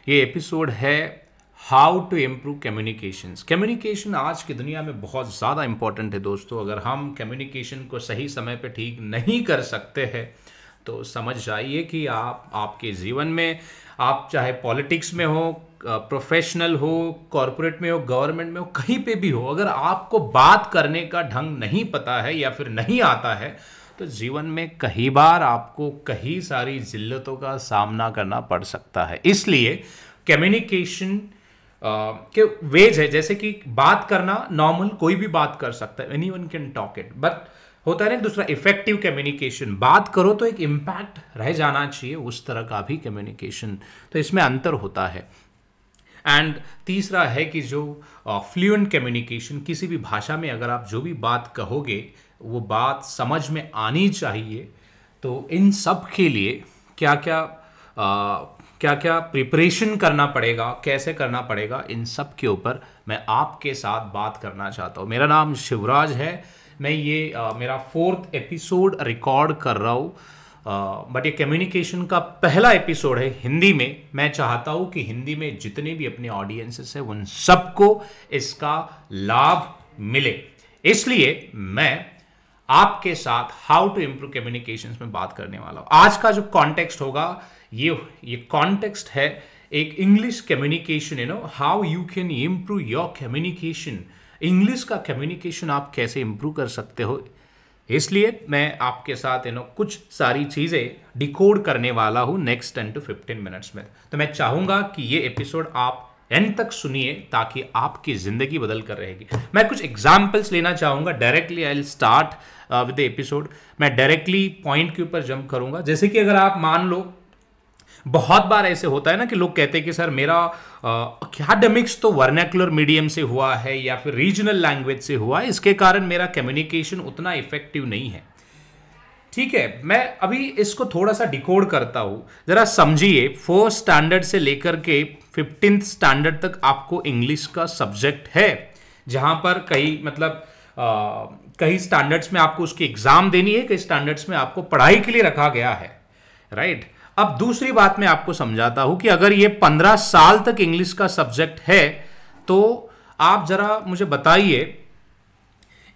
ये एपिसोड है how to improve communications. Communication आज की दुनिया में बहुत ज़्यादा इंपॉर्टेंट है दोस्तों। अगर हम कम्युनिकेशन को सही समय पे ठीक नहीं कर सकते हैं तो समझ जाइए कि आपके जीवन में, आप चाहे पॉलिटिक्स में हो, प्रोफेशनल हो, कॉरपोरेट में हो, गवर्नमेंट में हो, कहीं पे भी हो, अगर आपको बात करने का ढंग नहीं पता है या फिर नहीं आता है तो जीवन में कई बार आपको कई सारी जिल्लतों का सामना करना पड़ सकता है। इसलिए कम्युनिकेशन के वेज है, जैसे कि बात करना नॉर्मल कोई भी बात कर सकता है, anyone can talk it, but होता है ना दूसरा इफेक्टिव कम्युनिकेशन, बात करो तो एक इम्पैक्ट रह जाना चाहिए, उस तरह का भी कम्युनिकेशन, तो इसमें अंतर होता है। एंड तीसरा है कि जो फ्लुएंट कम्युनिकेशन, किसी भी भाषा में अगर आप जो भी बात कहोगे वो बात समझ में आनी चाहिए। तो इन सब के लिए क्या क्या प्रिपरेशन करना पड़ेगा, कैसे करना पड़ेगा, इन सब के ऊपर मैं आपके साथ बात करना चाहता हूँ। मेरा नाम शिवराज है, मैं ये मेरा 4th एपिसोड रिकॉर्ड कर रहा हूँ, बट ये कम्युनिकेशन का पहला एपिसोड है हिंदी में। मैं चाहता हूँ कि हिंदी में जितने भी अपने ऑडियंसेस हैं उन सबको इसका लाभ मिले, इसलिए मैं आपके साथ हाउ टू इम्प्रूव कम्युनिकेशंस में बात करने वाला हूँ। आज का जो कॉन्टेक्स्ट होगा ये कॉन्टेक्स्ट है एक English communication, how you can improve your communication. English का कम्युनिकेशन आप कैसे इम्प्रूव कर सकते हो, इसलिए मैं आपके साथ कुछ सारी चीज़ें डिकोड करने वाला हूँ नेक्स्ट 10 to 15 मिनट्स में। तो मैं चाहूँगा कि ये एपिसोड आप एंड तक सुनिए ताकि आपकी ज़िंदगी बदल कर रहेगी। मैं कुछ एग्जाम्पल्स लेना चाहूँगा, directly I will start with the episode. मैं डायरेक्टली पॉइंट के ऊपर जंप करूँगा। जैसे कि अगर आप मान लो, बहुत बार ऐसे होता है ना कि लोग कहते हैं कि सर मेरा अकेडमिक्स तो वर्नाक्युलर मीडियम से हुआ है या फिर रीजनल लैंग्वेज से हुआ है, इसके कारण मेरा कम्युनिकेशन उतना इफेक्टिव नहीं है। ठीक है, मैं अभी इसको थोड़ा सा डिकोड करता हूं, जरा समझिए। 4th स्टैंडर्ड से लेकर के 15th स्टैंडर्ड तक आपको इंग्लिश का सब्जेक्ट है, जहां पर कई स्टैंडर्ड्स में आपको उसकी एग्जाम देनी है, कई स्टैंडर्ड्स में आपको पढ़ाई के लिए रखा गया है, राइट। अब दूसरी बात मैं आपको समझाता हूं कि अगर ये 15 साल तक इंग्लिश का सब्जेक्ट है तो आप जरा मुझे बताइए,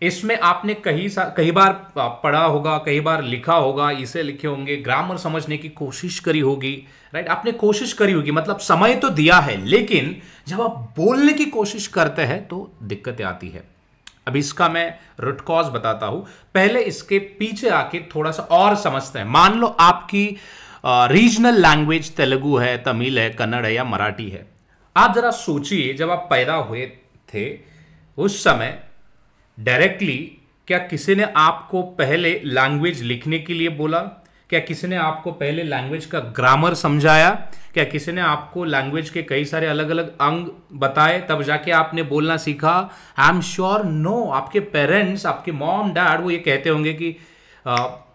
इसमें आपने कई बार पढ़ा होगा, कई बार लिखा होगा, इसे लिखे होंगे, ग्रामर समझने की कोशिश करी होगी, राइट। आपने कोशिश करी होगी, मतलब समय तो दिया है, लेकिन जब आप बोलने की कोशिश करते हैं तो दिक्कतें आती है। अब इसका मैं रूट कॉज बताता हूं, पहले इसके पीछे आके थोड़ा सा और समझते हैं। मान लो आपकी रीजनल लैंग्वेज तेलुगु है, तमिल है, कन्नड़ है या मराठी है। आप जरा सोचिए, जब आप पैदा हुए थे उस समय डायरेक्टली क्या किसी ने आपको पहले लैंग्वेज लिखने के लिए बोला? क्या किसी ने आपको पहले लैंग्वेज का ग्रामर समझाया? क्या किसी ने आपको लैंग्वेज के कई सारे अलग अलग अंग बताए तब जाके आपने बोलना सीखा? I am sure no. आपके पेरेंट्स, आपके मॉम डैड, वो ये कहते होंगे कि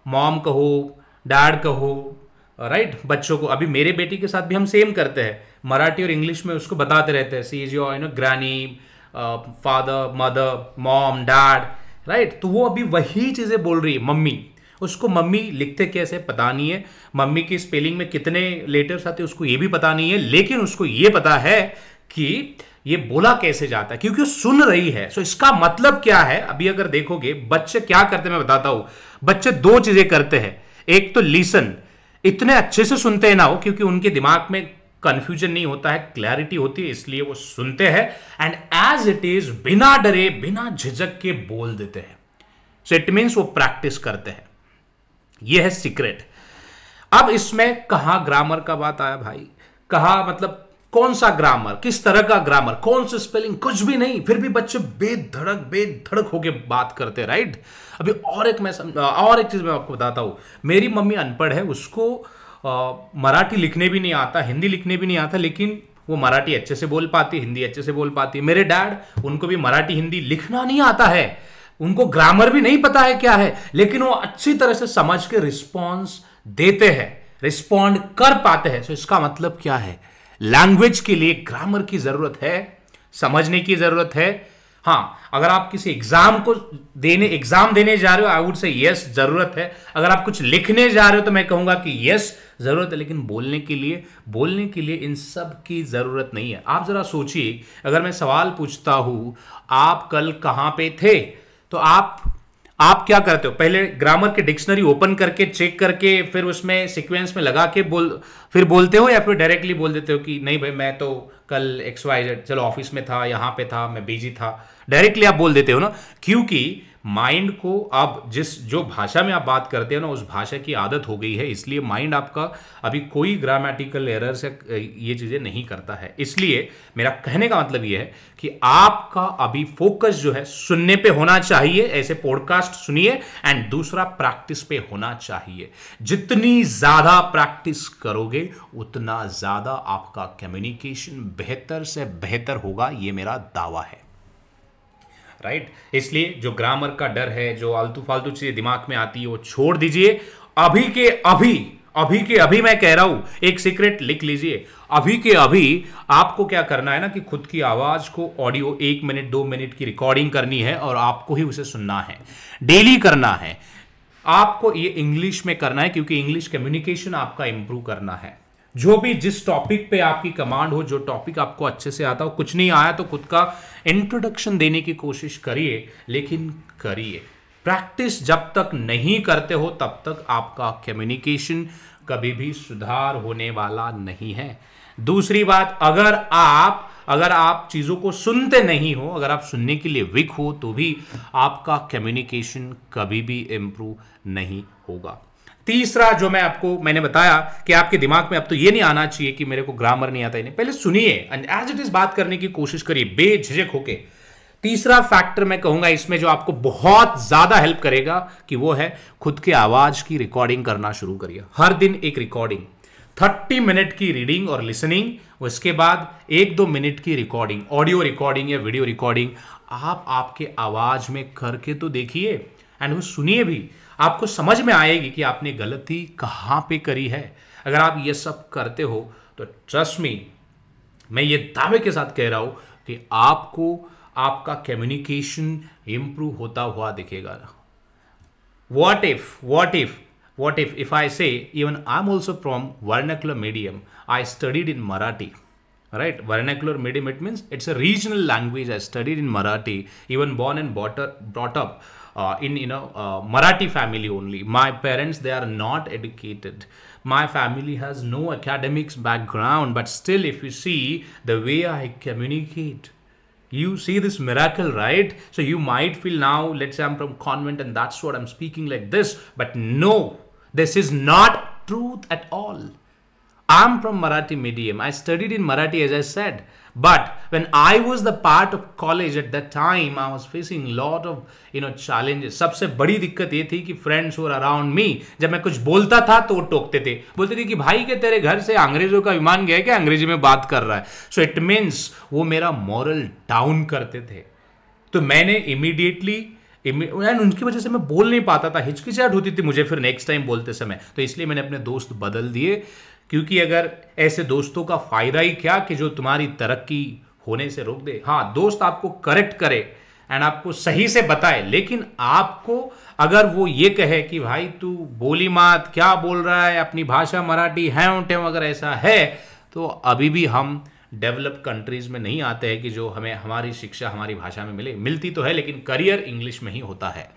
मॉम कहो, डैड कहो, राइट, बच्चों को। अभी मेरे बेटी के साथ भी हम सेम करते हैं, मराठी और इंग्लिश में उसको बताते रहते हैं, she is your granny, father, mother, mom, dad, right. तो वो अभी वही चीजें बोल रही है, मम्मी। उसको मम्मी लिखते कैसे पता नहीं है, मम्मी की स्पेलिंग में कितने लेटर्स आते उसको ये भी पता नहीं है, लेकिन उसको ये पता है कि ये बोला कैसे जाता है क्योंकि वो सुन रही है। सो इसका मतलब क्या है, अभी अगर देखोगे बच्चे क्या करते हैं मैं बताता हूं। बच्चे 2 चीजें करते हैं, एक तो लिसन, इतने अच्छे से सुनते हैं ना वो, क्योंकि उनके दिमाग में कंफ्यूजन नहीं होता है, क्लैरिटी होती है, इसलिए वो सुनते हैं एंड एज इट इज बिना डरे बिना झिझक के बोल देते हैं। सो इट मीन्स वो प्रैक्टिस करते हैं। ये है सीक्रेट। अब इसमें कहां ग्रामर का बात आया भाई, कहां मतलब कौन सा ग्रामर, किस तरह का ग्रामर, कौन सा स्पेलिंग, कुछ भी नहीं, फिर भी बच्चे बेधड़क होके बात करते, राइट। अभी और एक चीज मैं आपको बताता हूं। मेरी मम्मी अनपढ़ है, उसको मराठी लिखने भी नहीं आता, हिंदी लिखने भी नहीं आता, लेकिन वो मराठी अच्छे से बोल पाती, हिंदी अच्छे से बोल पाती है। मेरे डैड, उनको भी मराठी हिंदी लिखना नहीं आता है, उनको ग्रामर भी नहीं पता है क्या है, लेकिन वो अच्छी तरह से समझ के रिस्पॉन्स देते हैं, रिस्पॉन्ड कर पाते हैं। तो इसका मतलब क्या है, लैंग्वेज के लिए ग्रामर की जरूरत है, समझने की जरूरत है। हाँ, अगर आप किसी एग्जाम देने जा रहे हो, आई वुड से यस, जरूरत है। अगर आप कुछ लिखने जा रहे हो तो मैं कहूंगा कि यस, ज़रूरत है, लेकिन बोलने के लिए इन सब की ज़रूरत नहीं है। आप ज़रा सोचिए, अगर मैं सवाल पूछता हूँ आप कल कहाँ पे थे, तो आप क्या करते हो? पहले ग्रामर के डिक्शनरी ओपन करके चेक करके फिर उसमें सीक्वेंस में लगा के फिर बोलते हो, या फिर डायरेक्टली बोल देते हो कि नहीं भाई मैं तो कल XYZ चलो ऑफिस में था, यहां पे था, मैं बिजी था? डायरेक्टली आप बोल देते हो ना, क्योंकि माइंड को अब जो भाषा में आप बात करते हो ना, उस भाषा की आदत हो गई है, इसलिए माइंड आपका अभी कोई ग्रामेटिकल एरर से ये चीज़ें नहीं करता है। इसलिए मेरा कहने का मतलब ये है कि आपका अभी फोकस जो है सुनने पे होना चाहिए, ऐसे पॉडकास्ट सुनिए, एंड दूसरा प्रैक्टिस पे होना चाहिए। जितनी ज़्यादा प्रैक्टिस करोगे उतना ज़्यादा आपका कम्युनिकेशन बेहतर से बेहतर होगा, ये मेरा दावा है। राइट इसलिए जो ग्रामर का डर है, जो आलतू फालतू चीजें दिमाग में आती है, वो छोड़ दीजिए। अभी के अभी मैं कह रहा हूं, एक सीक्रेट लिख लीजिए। अभी के अभी आपको क्या करना है ना, कि खुद की आवाज को ऑडियो 1 मिनट 2 मिनट की रिकॉर्डिंग करनी है और आपको ही उसे सुनना है, डेली करना है। आपको ये इंग्लिश में करना है, क्योंकि इंग्लिश कम्युनिकेशन आपका इंप्रूव करना है। जो भी जिस टॉपिक पे आपकी कमांड हो, जो टॉपिक आपको अच्छे से आता हो, कुछ नहीं आया तो खुद का इंट्रोडक्शन देने की कोशिश करिए, लेकिन करिए। प्रैक्टिस जब तक नहीं करते हो तब तक आपका कम्युनिकेशन कभी भी सुधार होने वाला नहीं है। दूसरी बात, अगर आप चीज़ों को सुनते नहीं हो, अगर आप सुनने के लिए वीक हो, तो भी आपका कम्युनिकेशन कभी भी इम्प्रूव नहीं होगा। तीसरा जो मैंने बताया कि आपके दिमाग में अब तो ये नहीं आना चाहिए कि मेरे को ग्रामर नहीं आता ही नहीं, पहले सुनिए एंड एज इट इज बात करने की कोशिश करिए बेझिझक होके। तीसरा फैक्टर मैं कहूंगा इसमें जो आपको बहुत ज्यादा हेल्प करेगा, कि वो है खुद के आवाज की रिकॉर्डिंग करना शुरू करिए। हर दिन एक रिकॉर्डिंग, 30 मिनट की रीडिंग और लिसनिंग, उसके बाद 1-2 मिनट की रिकॉर्डिंग, ऑडियो रिकॉर्डिंग या वीडियो रिकॉर्डिंग आप आपके आवाज में करके तो देखिए, एंड वो सुनिए भी। आपको समझ में आएगी कि आपने गलती कहां पे करी है। अगर आप ये सब करते हो तो ट्रस्ट मी, मैं ये दावे के साथ कह रहा हूं कि आपको आपका कम्युनिकेशन इंप्रूव होता हुआ दिखेगा। What if I say, even I'm also from vernacular medium, I studied in Marathi, right? Vernacular medium, it means it's a regional language. I studied in Marathi, even born and brought up in Marathi family only. My parents, they are not educated. My family has no academics background, but still if you see the way I communicate, you see this miracle, right? So you might feel now, let's say I'm from convent and that's what I'm speaking like this, but no, this is not truth at all. I'm from Marathi medium. I studied in Marathi, as I said. But when I was the part of college at that time, I was facing lot of challenges. सबसे बड़ी दिक्कत ये थी कि friends were around me. जब मैं कुछ बोलता था तो वो टोकते थे, बोलते थे कि भाई के तेरे घर से अंग्रेजों का विमान गया क्या, अंग्रेजी में बात कर रहा है। So it means वो मेरा moral down करते थे। तो मैंने immediately उनकी वजह से मैं बोल नहीं पाता था, हिचकिचाहट होती थी मुझे फिर नेक्स्ट टाइम बोलते समय। तो इसलिए मैंने अपने दोस्त बदल दिए, क्योंकि अगर ऐसे दोस्तों का फायदा ही क्या कि जो तुम्हारी तरक्की होने से रोक दे। हाँ, दोस्त आपको करेक्ट करे एंड आपको सही से बताए, लेकिन आपको अगर वो ये कहे कि भाई तू बोली मत, क्या बोल रहा है, अपनी भाषा मराठी है उठे, अगर ऐसा है तो अभी भी हम डेवलप कंट्रीज में नहीं आते हैं कि जो हमें हमारी शिक्षा हमारी भाषा में मिलती तो है, लेकिन करियर इंग्लिश में ही होता है।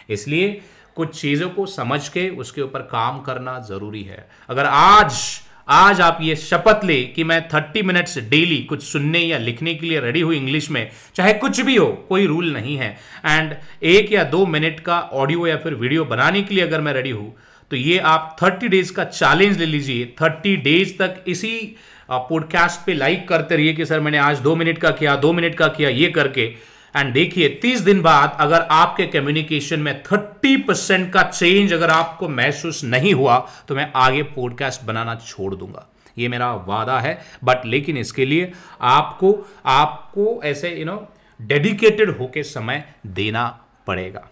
इसलिए कुछ चीज़ों को समझ के उसके ऊपर काम करना ज़रूरी है। अगर आज आप ये शपथ ले कि मैं 30 मिनट्स डेली कुछ सुनने या लिखने के लिए रेडी हूँ इंग्लिश में, चाहे कुछ भी हो, कोई रूल नहीं है, एंड 1 या 2 मिनट का ऑडियो या फिर वीडियो बनाने के लिए अगर मैं रेडी हूँ, तो ये आप 30 डेज का चैलेंज ले लीजिए। 30 डेज तक इसी पॉडकास्ट पे लाइक करते रहिए कि सर मैंने आज 2 मिनट का किया, 2 मिनट का किया, ये करके, एंड देखिए 30 दिन बाद अगर आपके कम्युनिकेशन में 30% का चेंज अगर आपको महसूस नहीं हुआ, तो मैं आगे पॉडकास्ट बनाना छोड़ दूंगा, ये मेरा वादा है। बट लेकिन इसके लिए आपको ऐसे डेडिकेटेड होके समय देना पड़ेगा,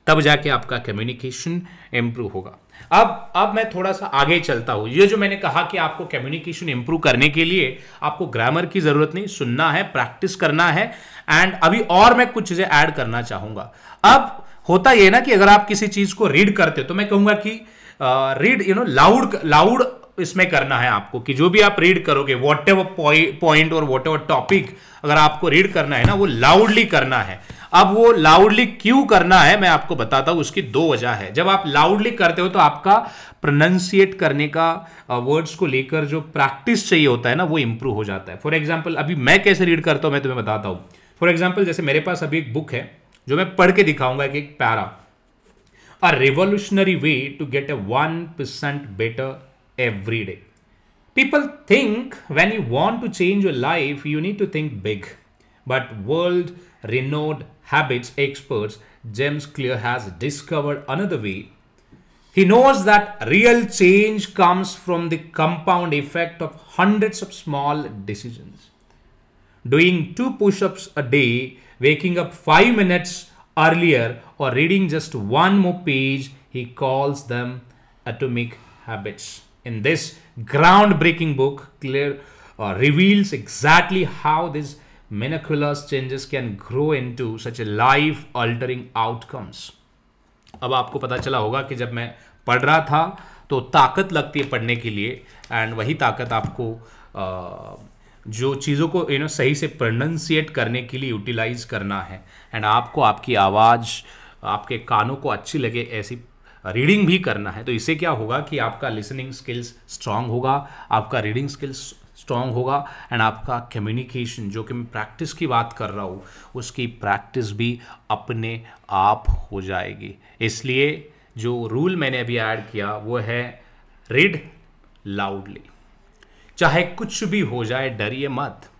तब जाके आपका कम्युनिकेशन इंप्रूव होगा। अब मैं थोड़ा सा आगे चलता हूं। ये जो मैंने कहा कि आपको कम्युनिकेशन इंप्रूव करने के लिए आपको ग्रामर की जरूरत नहीं, सुनना है, प्रैक्टिस करना है, एंड अभी और मैं कुछ चीजें ऐड करना चाहूंगा। अब होता यह ना कि अगर आप किसी चीज को रीड करते हो, तो मैं कहूंगा कि रीड लाउड लाउड इसमें करना है आपको, कि जो भी आप रीड करोगे वॉट एवर पॉइंट और वॉट एवर टॉपिक अगर आपको रीड करना है ना, वो लाउडली करना है। अब वो लाउडली क्यों करना है मैं आपको बताता हूं, उसकी दो वजह है। जब आप लाउडली करते हो तो आपका प्रोनाउंसिएट करने का, वर्ड्स को लेकर जो प्रैक्टिस चाहिए होता है ना, वो इंप्रूव हो जाता है। फॉर एग्जाम्पल अभी मैं कैसे रीड करता हूं मैं तुम्हें बताता हूं। फॉर एग्जाम्पल जैसे मेरे पास अभी एक बुक है जो मैं पढ़ के दिखाऊंगा, एक para, a revolutionary way to get a 1% better every day. People think when you want to change your life, you need to think big. But world renowned habits experts James Clear has discovered another way. He knows that real change comes from the compound effect of hundreds of small decisions. Doing 2 push-ups a day, waking up 5 minutes earlier, or reading just one more page, he calls them atomic habits. In this groundbreaking book, Clear reveals exactly how these miraculous changes can grow into such a life-altering outcomes. अब आपको पता चला होगा कि जब मैं पढ़ रहा था तो ताकत लगती है पढ़ने के लिए, एंड वही ताकत आपको जो चीज़ों को सही से प्रोनाउंसिएट करने के लिए यूटिलाइज करना है, एंड आपको आपकी आवाज़ आपके कानों को अच्छी लगे ऐसी रीडिंग भी करना है। तो इससे क्या होगा कि आपका लिसनिंग स्किल्स स्ट्रांग होगा, आपका रीडिंग स्किल्स स्ट्रांग होगा, एंड आपका कम्युनिकेशन, जो कि मैं प्रैक्टिस की बात कर रहा हूँ, उसकी प्रैक्टिस भी अपने आप हो जाएगी। इसलिए जो रूल मैंने अभी ऐड किया वो है रीड लाउडली। चाहे कुछ भी हो जाए डरिए मत,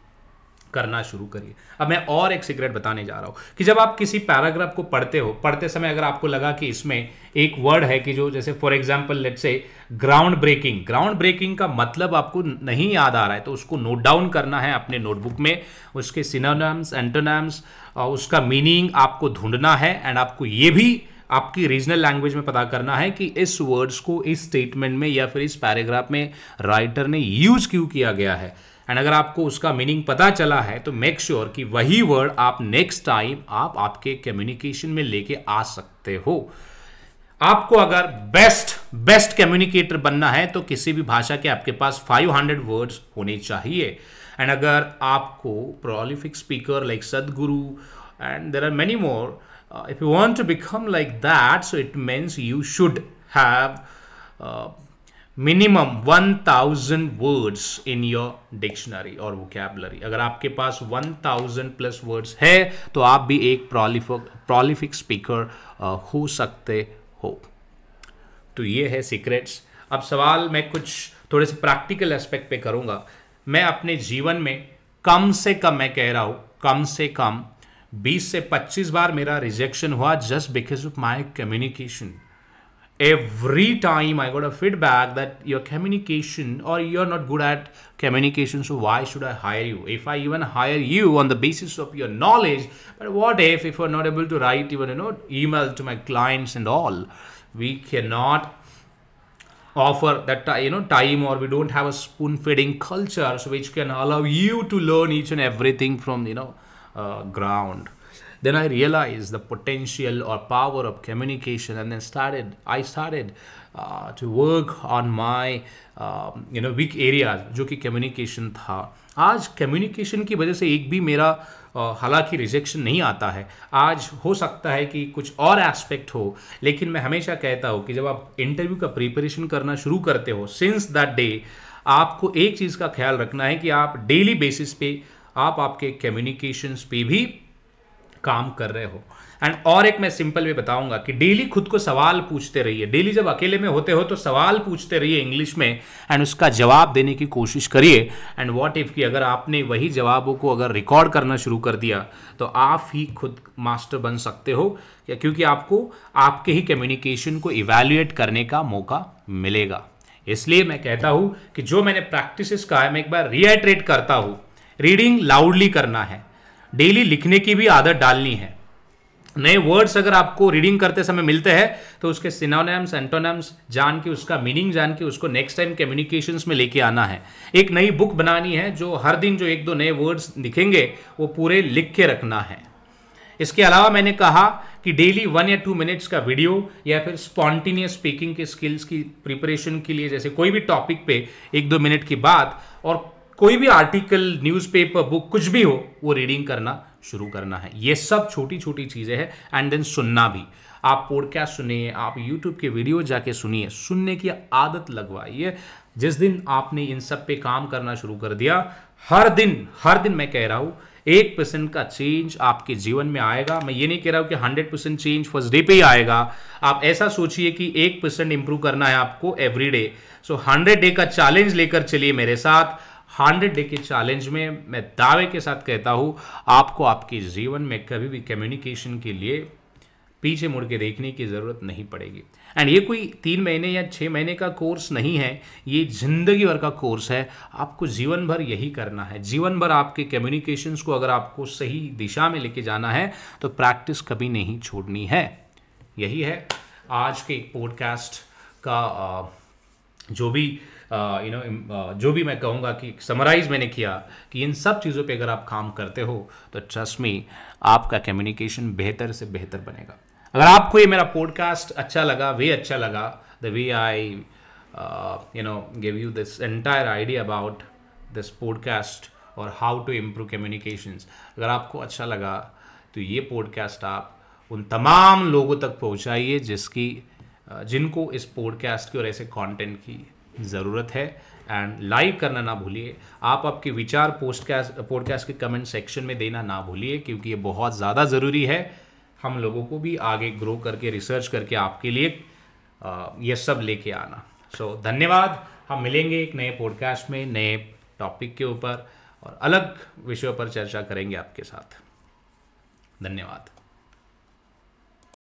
करना शुरू करिए। अब मैं और एक सीक्रेट बताने जा रहा हूं कि जब आप किसी पैराग्राफ को पढ़ते हो, पढ़ते समय अगर आपको लगा कि इसमें एक वर्ड है कि जो जैसे for example let's say ground breaking का मतलब आपको नहीं याद आ रहा है, तो उसको नोट डाउन करना है अपने नोटबुक में, उसके सिनोनिम्स, एंटोनिम्स, उसका मीनिंग आपको ढूंढना है, एंड आपको ये भी आपकी रीजनल लैंग्वेज में पता करना है कि इस वर्ड्स को इस स्टेटमेंट में या फिर इस पैराग्राफ में राइटर ने यूज क्यों किया गया है। एंड अगर आपको उसका मीनिंग पता चला है तो मेक श्योर कि वही वर्ड आप नेक्स्ट टाइम आप आपके कम्युनिकेशन में लेके आ सकते हो। आपको अगर बेस्ट कम्युनिकेटर बनना है तो किसी भी भाषा के आपके पास 500 वर्ड्स होने चाहिए। एंड अगर आपको prolific speaker like Sadhguru and there are many more, if you want to become like that, so it means you should have minimum 1000 words in your dictionary और vocabulary। अगर आपके पास 1000 प्लस वर्ड्स है तो आप भी एक prolific स्पीकर हो सकते हो। तो ये है सीक्रेट्स। अब सवाल मैं कुछ थोड़े से प्रैक्टिकल एस्पेक्ट पे करूंगा। मैं अपने जीवन में कम से कम, मैं कह रहा हूं कम से कम 20 से 25 बार मेरा रिजेक्शन हुआ just because of my communication. Every time I got a feedback that your communication or you're not good at communication, so why should I hire you? If I even hire you on the basis of your knowledge, but what if you're not able to write even email to my clients and all? We cannot offer that time, or we don't have a spoon feeding culture so which can allow you to learn each and everything from ground. Then I realized the potential or power of communication, and then I started to work on my weak areas, जो कि communication था। आज communication की वजह से एक भी मेरा हालांकि रिजेक्शन नहीं आता है। आज हो सकता है कि कुछ और एस्पेक्ट हो, लेकिन मैं हमेशा कहता हूँ कि जब आप इंटरव्यू का प्रिपरेशन करना शुरू करते हो, सिंस दैट डे आपको एक चीज़ का ख्याल रखना है कि आप डेली बेसिस पे आप आपके कम्युनिकेशंस पे भी काम कर रहे हो। एंड और एक मैं सिंपल वे बताऊंगा कि डेली खुद को सवाल पूछते रहिए। डेली जब अकेले में होते हो तो सवाल पूछते रहिए इंग्लिश में, एंड उसका जवाब देने की कोशिश करिए। एंड व्हाट इफ कि अगर आपने वही जवाबों को अगर रिकॉर्ड करना शुरू कर दिया तो आप ही खुद मास्टर बन सकते हो, क्योंकि आपको आपके ही कम्युनिकेशन को इवैल्यूएट करने का मौका मिलेगा। इसलिए मैं कहता हूं कि जो मैंने प्रैक्टिसेस कहा है मैं एक बार रीआइट्रेट करता हूं। रीडिंग लाउडली करना है, डेली लिखने की भी आदत डालनी है। नए वर्ड्स अगर आपको रीडिंग करते समय मिलते हैं तो उसके सिनोनिम्स, एंटोनिम्स जान के, उसका मीनिंग जान के उसको नेक्स्ट टाइम कम्युनिकेशंस में लेके आना है। एक नई बुक बनानी है जो हर दिन जो 1-2 नए वर्ड्स दिखेंगे वो पूरे लिख के रखना है। इसके अलावा मैंने कहा कि डेली 1 या 2 मिनट्स का वीडियो या फिर स्पॉन्टेनियस स्पीकिंग के स्किल्स की प्रिपरेशन के लिए, जैसे कोई भी टॉपिक पे 1-2 मिनट की बात, और कोई भी आर्टिकल, न्यूज़पेपर, बुक, कुछ भी हो, वो रीडिंग करना शुरू करना है। ये सब छोटी छोटी चीज़ें हैं। एंड देन सुनना भी, आप पॉडकास्ट सुनिए, आप यूट्यूब के वीडियो जाके सुनिए, सुनने की आदत लगवाइए। जिस दिन आपने इन सब पे काम करना शुरू कर दिया, हर दिन मैं कह रहा हूँ 1% का चेंज आपके जीवन में आएगा। मैं ये नहीं कह रहा हूँ कि 100% चेंज फर्स्ट डे पे ही आएगा। आप ऐसा सोचिए कि 1% इंप्रूव करना है आपको एवरी डे। सो 100 डे का चैलेंज लेकर चलिए मेरे साथ। 100 डे के चैलेंज में मैं दावे के साथ कहता हूँ आपको आपके जीवन में कभी भी कम्युनिकेशन के लिए पीछे मुड़ के देखने की ज़रूरत नहीं पड़ेगी। एंड ये कोई 3 महीने या 6 महीने का कोर्स नहीं है, ये जिंदगी भर का कोर्स है। आपको जीवन भर यही करना है। जीवन भर आपके कम्युनिकेशंस को अगर आपको सही दिशा में लेके जाना है तो प्रैक्टिस कभी नहीं छोड़नी है। यही है आज के पॉडकास्ट का जो भी मैं कहूँगा कि समराइज मैंने किया कि इन सब चीज़ों पे अगर आप काम करते हो तो ट्रस्ट मी, आपका कम्युनिकेशन बेहतर से बेहतर बनेगा। अगर आपको ये मेरा पॉडकास्ट अच्छा लगा, the way I give you this entire idea about this podcast और हाउ टू इम्प्रूव कम्युनिकेशंस, अगर आपको अच्छा लगा तो ये पॉडकास्ट आप उन तमाम लोगों तक पहुंचाइए जिनको इस पॉडकास्ट की और ऐसे कंटेंट की ज़रूरत है। एंड लाइक करना ना भूलिए। आप आपके विचार पॉडकास्ट के कमेंट सेक्शन में देना ना भूलिए, क्योंकि ये बहुत ज़्यादा ज़रूरी है हम लोगों को भी आगे ग्रो करके, रिसर्च करके आपके लिए ये सब लेके आना। सो धन्यवाद। हम मिलेंगे एक नए पॉडकास्ट में, नए टॉपिक के ऊपर और अलग विषयों पर चर्चा करेंगे आपके साथ। धन्यवाद।